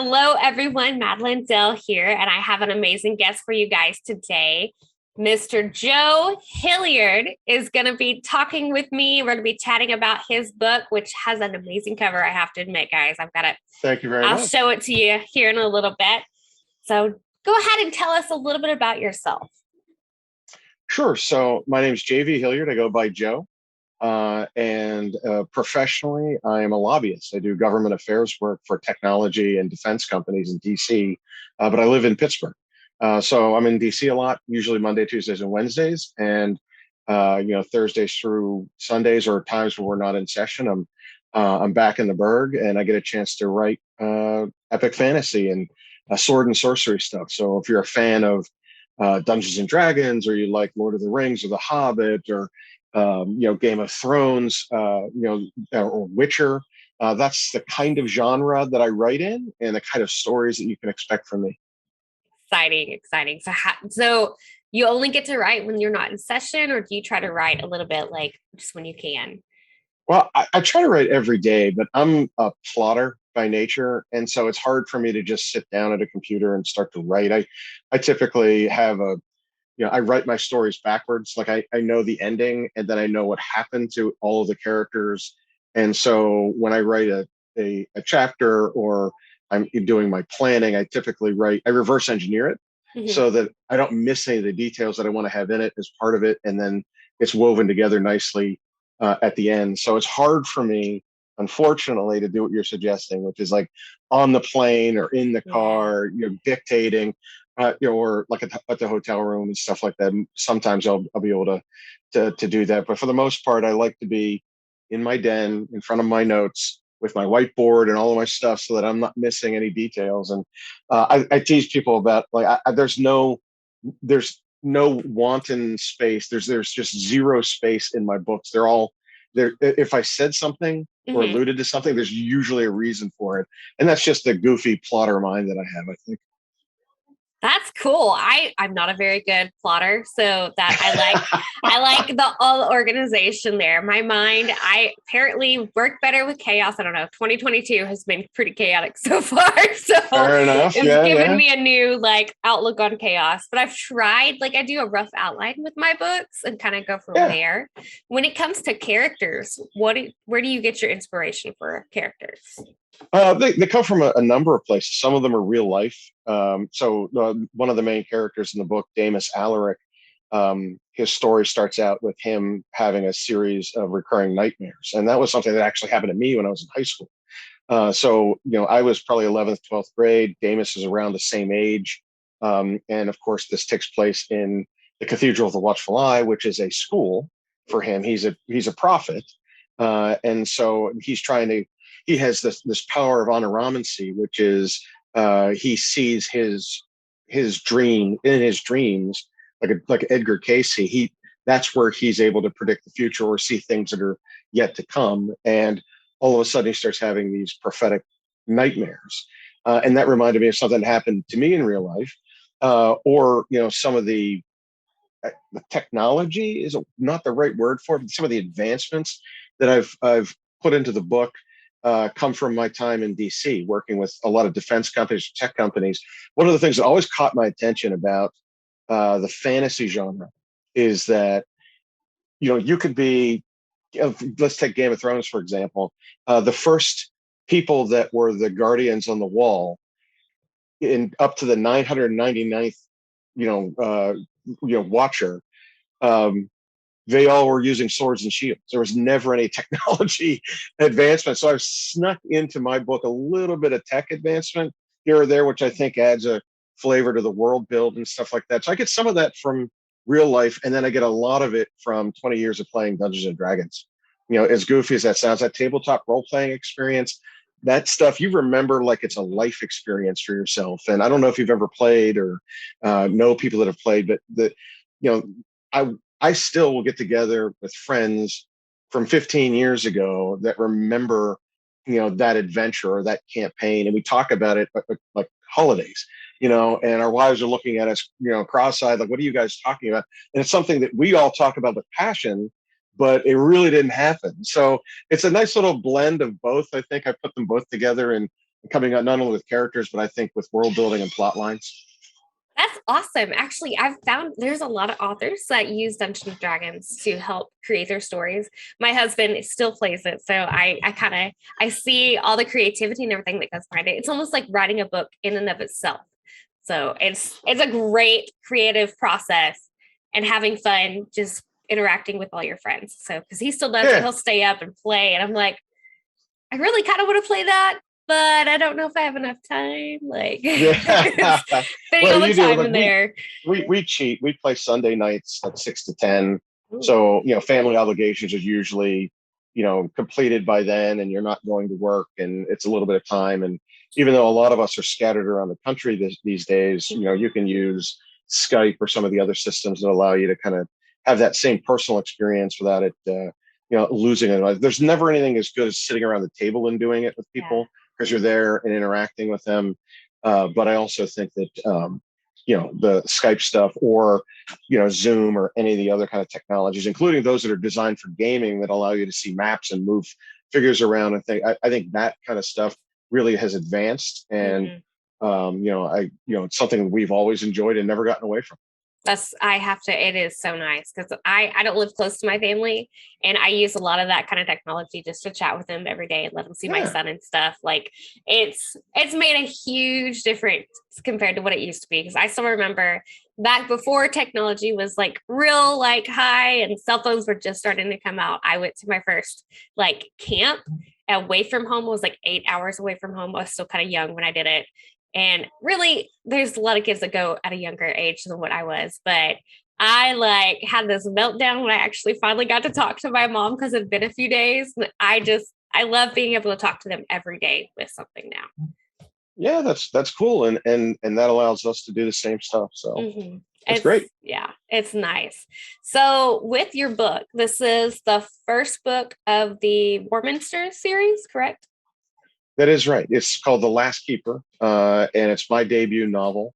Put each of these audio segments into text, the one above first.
Hello, everyone. Madeline Dill here, and I have an amazing guest for you guys today. Mr. Joe Hilliard is going to be talking with me. We're going to be chatting about his book, which has an amazing cover. I have to admit, guys, I've got it. Thank you very I'll much. show it to you here in a little bit. So go ahead and tell us a little bit about yourself. Sure. So my name is JV Hilliard. I go by Joe. And professionally, I am a lobbyist. I do government affairs work for technology and defense companies in DC, but I live in Pittsburgh. So I'm in DC a lot, usually Monday, Tuesdays, and Wednesdays. And, Thursdays through Sundays or times when we're not in session, I'm back in the Berg and I get a chance to write epic fantasy and sword and sorcery stuff. So if you're a fan of Dungeons and Dragons, or you like Lord of the Rings, or The Hobbit, or Game of Thrones, or Witcher. That's the kind of genre that I write in, and the kind of stories that you can expect from me. Exciting, exciting. So you only get to write when you're not in session, or do you try to write a little bit like just when you can? Well, I try to write every day, but I'm a plotter by nature, and so it's hard for me to just sit down at a computer and start to write. I typically have I write my stories backwards. Like I know the ending and then I know what happened to all of the characters. And so when I write a chapter or I'm doing my planning, I reverse engineer it Mhm. so that I don't miss any of the details that I want to have in it as part of it. And then it's woven together nicely at the end. So it's hard for me, unfortunately, to do what you're suggesting, which is like on the plane or in the Yeah. car, dictating or like at the hotel room and stuff like that. Sometimes I'll be able to do that, but for the most part, I like to be in my den in front of my notes with my whiteboard and all of my stuff, so that I'm not missing any details. And I tease people about there's no wanton space. There's just zero space in my books. They're all there. If I said something or Mhm. alluded to something, there's usually a reason for it, and that's just the goofy plotter mind that I have, I think. That's cool. I'm not a very good plotter, so that I like the all organization there. My mind, I apparently work better with chaos. I don't know. 2022 has been pretty chaotic so far. So Fair enough. it's Yeah, given yeah. me a new like outlook on chaos. But I've tried, like I do a rough outline with my books and kind of go from Yeah. there. When it comes to characters, where do you get your inspiration for characters? They come from a number of places. Some of them are real life. One of the main characters in the book, Damus Alaric, his story starts out with him having a series of recurring nightmares. And that was something that actually happened to me when I was in high school. I was probably 11th, 12th grade. Damus is around the same age. And of course, this takes place in the Cathedral of the Watchful Eye, which is a school for him. He's a prophet. And so he has this power of honoramancy, which is he sees his dream in his dreams, like Edgar Casey. That's where he's able to predict the future or see things that are yet to come. And all of a sudden he starts having these prophetic nightmares. And that reminded me of something that happened to me in real life. Or, some of the technology is not the right word for it, but some of the advancements that I've put into the book come from my time in DC, working with a lot of defense companies, tech companies. One of the things that always caught my attention about the fantasy genre is that you could be, let's take Game of Thrones for example. The first people that were the guardians on the wall in up to the 999th, watcher. Um, they all were using swords and shields. There was never any technology advancement. So I've snuck into my book a little bit of tech advancement here or there, which I think adds a flavor to the world build and stuff like that. So I get some of that from real life, and then I get a lot of it from 20 years of playing Dungeons and Dragons. As goofy as that sounds, that tabletop role playing experience, that stuff you remember like it's a life experience for yourself. And I don't know if you've ever played or know people that have played, but you know, I I still will get together with friends from 15 years ago that remember, that adventure or that campaign, and we talk about it like holidays, and our wives are looking at us, cross-eyed, like, what are you guys talking about? And it's something that we all talk about with passion, but it really didn't happen. So it's a nice little blend of both. I think I put them both together in coming up not only with characters, but I think with world building and plot lines. That's awesome. Actually, I've found there's a lot of authors that use Dungeons and Dragons to help create their stories. My husband still plays it, so I kind of I see all the creativity and everything that goes behind it. It's almost like writing a book in and of itself. So it's a great creative process and having fun just interacting with all your friends. So because he still does it, Yeah. he'll stay up and play, and I'm like, I really kind of want to play that, but I don't know if I have enough time. Like Yeah. fitting all Well, the you do. time Like in there. we cheat. We play Sunday nights at 6 to 10. Ooh. So, family obligations are usually, completed by then, and you're not going to work, and it's a little bit of time. And even though a lot of us are scattered around the country these days, you can use Skype or some of the other systems that allow you to kind of have that same personal experience without it, losing it. There's never anything as good as sitting around the table and doing it with Yeah. people because you're there and interacting with them. But I also think that, the Skype stuff or, Zoom or any of the other kind of technologies, including those that are designed for gaming that allow you to see maps and move figures around. I think that kind of stuff really has advanced, and it's something we've always enjoyed and never gotten away from. I have to, it is so nice because I don't live close to my family, and I use a lot of that kind of technology just to chat with them every day and let them see my Yeah. son and stuff. Like it's made a huge difference compared to what it used to be. Because I still remember back before technology was like real like high and cell phones were just starting to come out. I went to my first like camp away from home. It was like 8 hours away from home. I was still kind of young when I did it. And really, there's a lot of kids that go at a younger age than what I was, but I like had this meltdown when I actually finally got to talk to my mom because it'd been a few days. I love being able to talk to them every day with something now. Yeah, that's cool, and that allows us to do the same stuff. So that's It's great. yeah, it's nice. So with your book, this is the first book of the Warminster series, correct? That is right. It's called The Last Keeper, and it's my debut novel.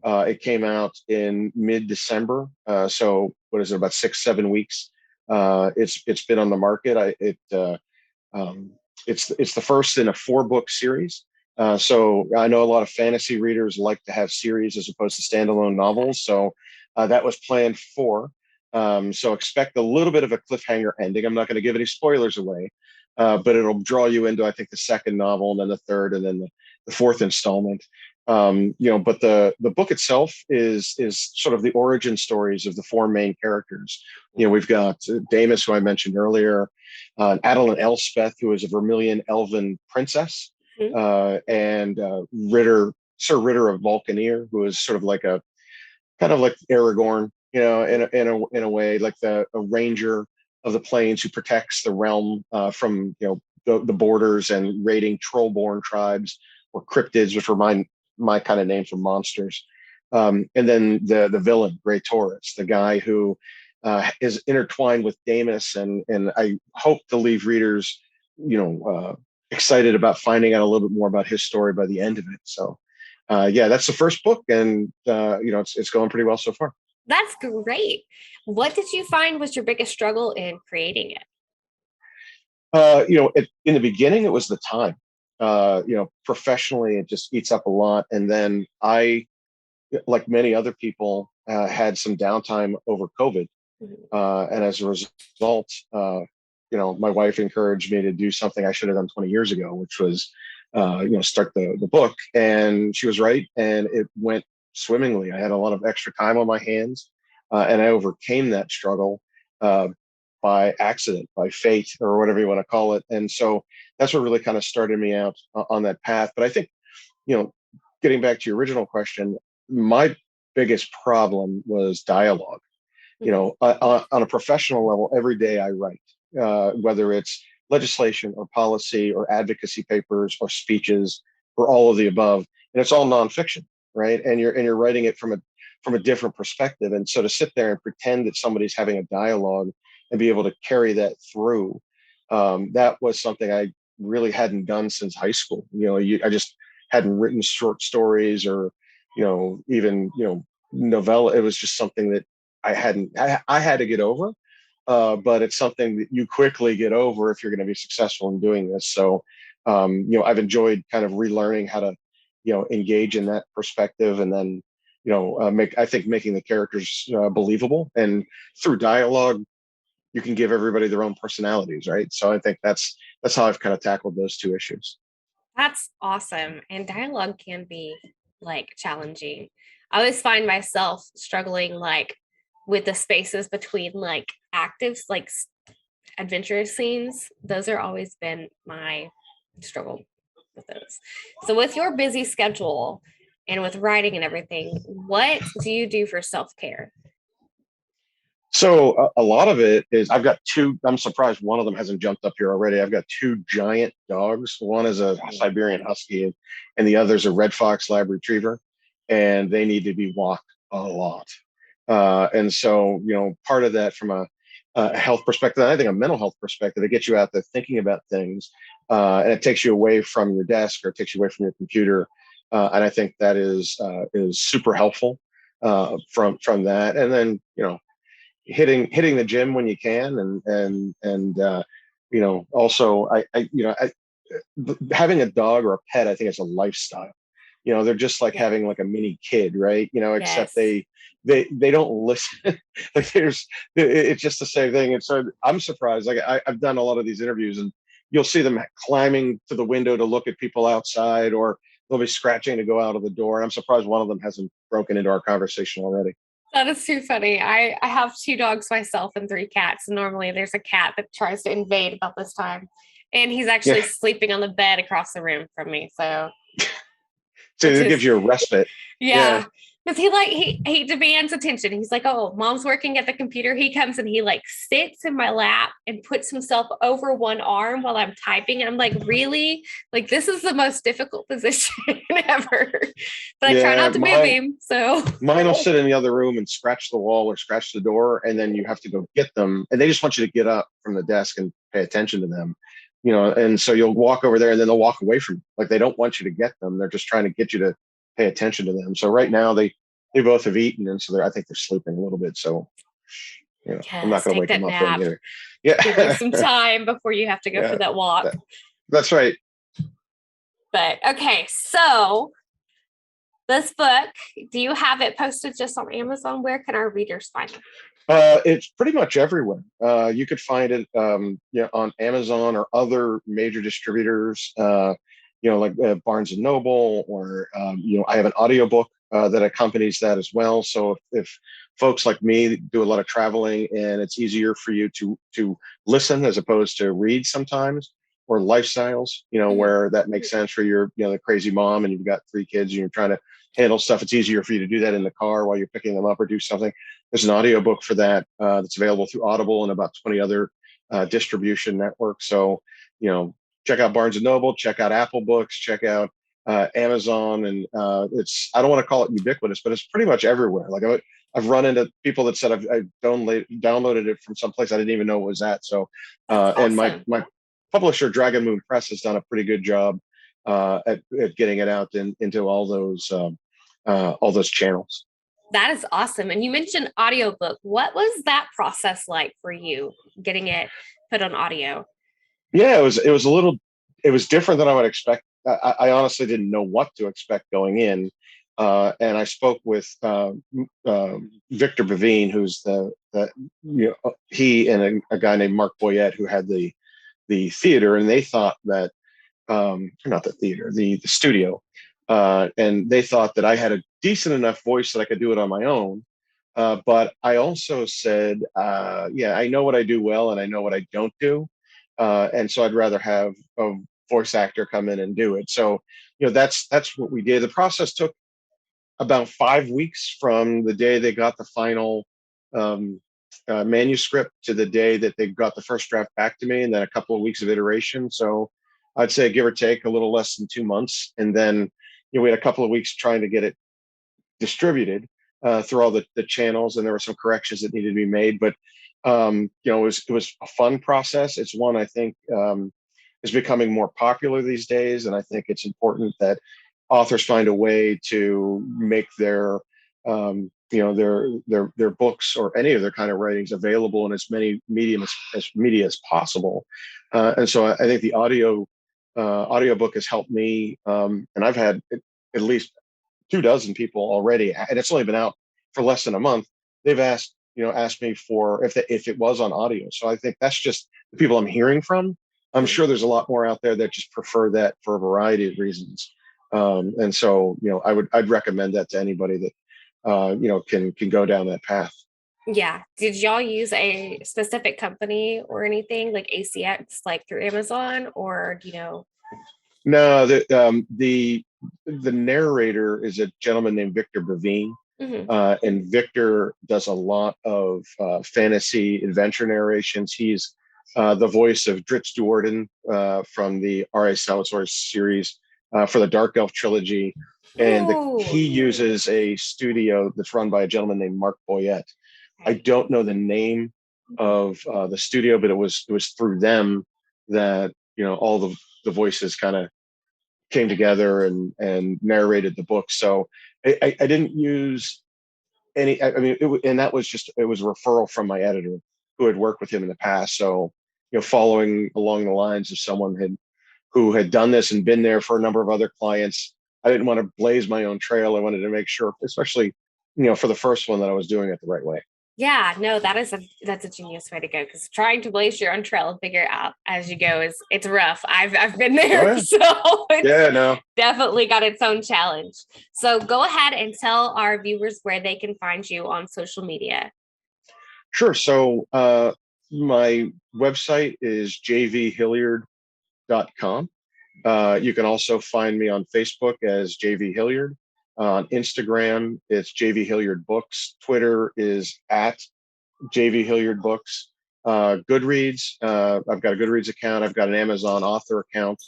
It came out in mid-December, so what is it? About 6, 7 weeks. It's been on the market. It's the first in a 4-book series. So I know a lot of fantasy readers like to have series as opposed to standalone novels. So that was planned for. So expect a little bit of a cliffhanger ending. I'm not going to give any spoilers away, but it'll draw you into, I think, the second novel, and then the third, and then the fourth installment. But the book itself is sort of the origin stories of the 4 main characters. We've got Damis, who I mentioned earlier, Adeline Elspeth, who is a Vermilion elven princess, and Sir Ritter of Vulcaneer, who is sort of like a kind of like Aragorn, in a way, like a ranger of the plains who protects the realm from the borders and raiding troll-born tribes or cryptids, which were my kind of names for monsters. And then the villain, Grey Taurus, the guy who is intertwined with Damis, and I hope to leave readers, excited about finding out a little bit more about his story by the end of it. So, yeah, that's the first book, and it's going pretty well so far. That's great. What did you find was your biggest struggle in creating it? In the beginning, it was the time. Professionally, it just eats up a lot, and then I, like many other people, had some downtime over COVID. And as a result, my wife encouraged me to do something I should have done 20 years ago, which was, start the book. And she was right. And it went swimmingly. I had a lot of extra time on my hands, and I overcame that struggle by accident, by fate, or whatever you want to call it. And so that's what really kind of started me out on that path. But I think, getting back to your original question, my biggest problem was dialogue. On a professional level, every day I write, whether it's legislation or policy or advocacy papers or speeches or all of the above, and it's all nonfiction, right? And you're writing it from a different perspective. And so to sit there and pretend that somebody's having a dialogue and be able to carry that through, that was something I really hadn't done since high school. I just hadn't written short stories or, even, novella. It was just something that I had to get over. But it's something that you quickly get over if you're going to be successful in doing this. So I've enjoyed kind of relearning how to, engage in that perspective, and then, making the characters believable, and through dialogue, you can give everybody their own personalities, right? So I think that's how I've kind of tackled those two issues. That's awesome. And dialogue can be like challenging. I always find myself struggling like with the spaces between like active, like adventurous scenes. Those are always been my struggle with those. So with your busy schedule and with writing and everything, what do you do for self-care? So a lot of it is I've got two. I'm surprised one of them hasn't jumped up here already. I've got two giant dogs. One is a Siberian Husky, and the other is a Red Fox Lab Retriever, and they need to be walked a lot. And so, part of that from a health perspective, and I think a mental health perspective, it gets you out there thinking about things, and it takes you away from your desk, or it takes you away from your computer. And I think that is super helpful from that. And then, hitting the gym when you can, and also having a dog or a pet, I think it's a lifestyle. They're just like Yeah. having like a mini kid, right? Except Yes. they don't listen. Like it's just the same thing. And so I'm surprised. Like I've done a lot of these interviews, and you'll see them climbing to the window to look at people outside, or they'll be scratching to go out of the door. And I'm surprised one of them hasn't broken into our conversation already. That is too funny. I have two dogs myself and three cats. Normally there's a cat that tries to invade about this time. And he's Yeah. actually sleeping on the bed across the room from me. So So which it is gives you a respite. Yeah. yeah. Because he demands attention. He's like, oh, mom's working at the computer. He comes and he like sits in my lap and puts himself over one arm while I'm typing. And I'm like, really? Like this is the most difficult position ever. But I try Yeah. not to move him. So Mine will sit in the other room and scratch the wall or scratch the door, and then you have to go get them. And they just want you to get up from the desk and pay attention to them. And so you'll walk over there, and then they'll walk away from you. Like they don't want you to get them. They're just trying to get you to pay attention to them. So right now they both have eaten, and so I think they're sleeping a little bit. So I'm not yes, going to take wake them that up then nap. either. Give you Yeah. some time before you have to go for Yeah. that walk. That's right. But okay, so this book, do you have it posted just on Amazon? Where can our readers find it? It's pretty much everywhere. You could find it, on Amazon or other major distributors, like Barnes and Noble, or I have an audiobook that accompanies that as well. So if folks like me do a lot of traveling, and it's easier for you to listen as opposed to read sometimes, or lifestyles, Mhm. where that makes sense for your, the crazy mom, and you've got three kids and you're trying to handle stuff. It's easier for you to do that in the car while you're picking them up or do something. There's an audiobook for that that's available through Audible and about 20 other distribution networks. So, check out Barnes and Noble, check out Apple Books, check out Amazon, and I don't want to call it ubiquitous, but it's pretty much everywhere. Like I've run into people that said I've downloaded it from someplace I didn't even know it was at. So, That's and my awesome. my publisher Dragon Moon Press has done a pretty good job at getting it out into all those channels. That is awesome. And you mentioned audiobook. What was that process like for you getting it put on audio? Yeah, it was different than I would expect. I honestly didn't know what to expect going in, and I spoke with Victor Bavine, who's he and a guy named Mark Boyette, who had the theater, and they thought that, not the theater, the studio, and they thought that I had a decent enough voice that I could do it on my own. But I also said, yeah, I know what I do well, and I know what I don't do, and so I'd rather have a voice actor come in and do it. So, that's what we did. The process took about 5 weeks from the day they got the final um, manuscript to the day that they got the first draft back to me, and then a couple of weeks of iteration. So I'd say give or take a little less than 2 months, and then we had a couple of weeks trying to get it distributed through all the channels, and there were some corrections that needed to be made. But it was a fun process. It's one I think is becoming more popular these days, and I think it's important that authors find a way to make their books or any of their kind of writings available in as many medium as media as possible. And so I think the audio audiobook has helped me. And I've had at least 2 dozen people already, and it's only been out for less than a month. They've asked me for if it was on audio. So I think that's just the people I'm hearing from. I'm Mhm. sure there's a lot more out there that just prefer that for a variety of reasons. And so, I'd recommend that to anybody that can go down that path. Yeah. Did y'all use a specific company or anything like ACX, like through Amazon, or do you know? No, the narrator is a gentleman named Victor Bavine. Mhm. And Victor does a lot of fantasy adventure narrations. He's the voice of Dritz Duorden from the R.A. Salvatore series for the Dark Elf trilogy. And Oh, he uses a studio that's run by a gentleman named Mark Boyette. I okay. don't know the name of the studio, but it was through them that all the voices kind of came together and narrated the book. So I didn't use any. I mean, and that was just it was a referral from my editor who had worked with him in the past. So following along the lines of someone who had done this and been there for a number of other clients. I didn't want to blaze my own trail. I wanted to make sure, especially for the first one, that I was doing it the right way. Yeah, no, that's a genius way to go, because trying to blaze your own trail and figure it out as you go is it's rough. I've been Oh there, yeah, so it's yeah, no, definitely got its own challenge. So go ahead and tell our viewers where they can find you on social media. sure. So my website is jvhilliard.com. You can also find me on Facebook as JV Hilliard. On Instagram, it's JV Hilliard Books. Twitter is at JV Hilliard Books. Goodreads, I've got a Goodreads account. I've got an Amazon author account,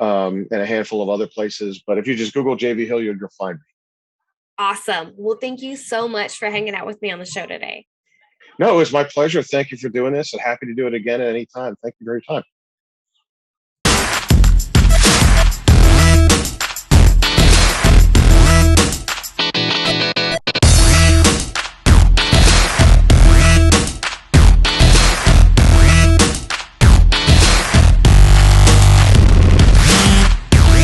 and a handful of other places. But if you just Google JV Hilliard, you'll find me. Awesome. Well, thank you so much for hanging out with me on the show today. No, it was my pleasure. Thank you for doing this, and happy to do it again at any time. Thank you for your time.